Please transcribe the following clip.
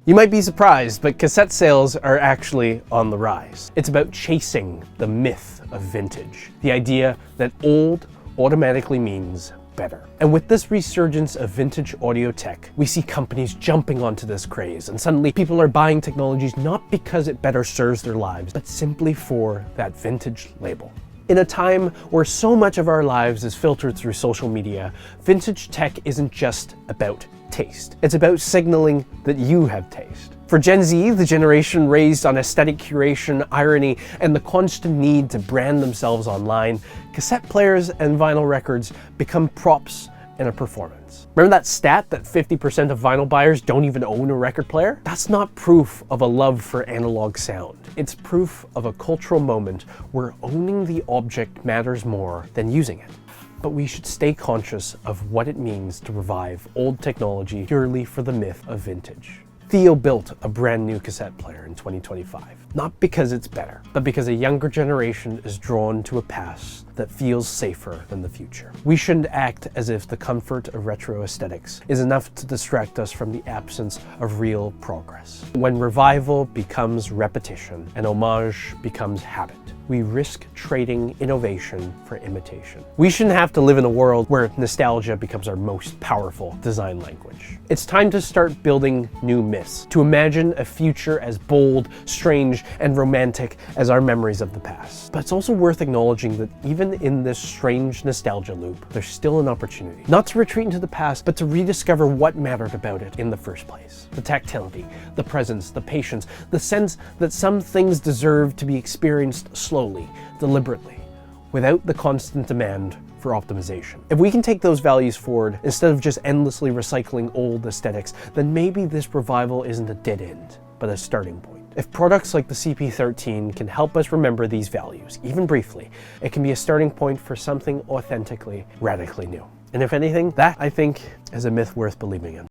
You might be surprised, but cassette sales are actually on the rise. It's about chasing the myth of vintage, the idea that old automatically means better. And with this resurgence of vintage audio tech, we see companies jumping onto this craze, and suddenly people are buying technologies not because it better serves their lives, but simply for that vintage label. In a time where so much of our lives is filtered through social media, vintage tech isn't just about taste. It's about signaling that you have taste. For Gen Z, the generation raised on aesthetic curation, irony, and the constant need to brand themselves online, cassette players and vinyl records become props in a performance. Remember that stat that 50% of vinyl buyers don't even own a record player? That's not proof of a love for analog sound. It's proof of a cultural moment where owning the object matters more than using it. But we should stay conscious of what it means to revive old technology purely for the myth of vintage. Theo built a brand new cassette player in 2025, not because it's better, but because a younger generation is drawn to a past that feels safer than the future. We shouldn't act as if the comfort of retro aesthetics is enough to distract us from the absence of real progress. When revival becomes repetition and homage becomes habit, we risk trading innovation for imitation. We shouldn't have to live in a world where nostalgia becomes our most powerful design language. It's time to start building new myths, to imagine a future as bold, strange, and romantic as our memories of the past. But it's also worth acknowledging that even in this strange nostalgia loop, there's still an opportunity. Not to retreat into the past, but to rediscover what mattered about it in the first place. The tactility, the presence, the patience, the sense that some things deserve to be experienced slowly, deliberately, without the constant demand for optimization. If we can take those values forward instead of just endlessly recycling old aesthetics, then maybe this revival isn't a dead end, but a starting point. If products like the CP13 can help us remember these values, even briefly, it can be a starting point for something authentically, radically new. And if anything, that, I think, is a myth worth believing in.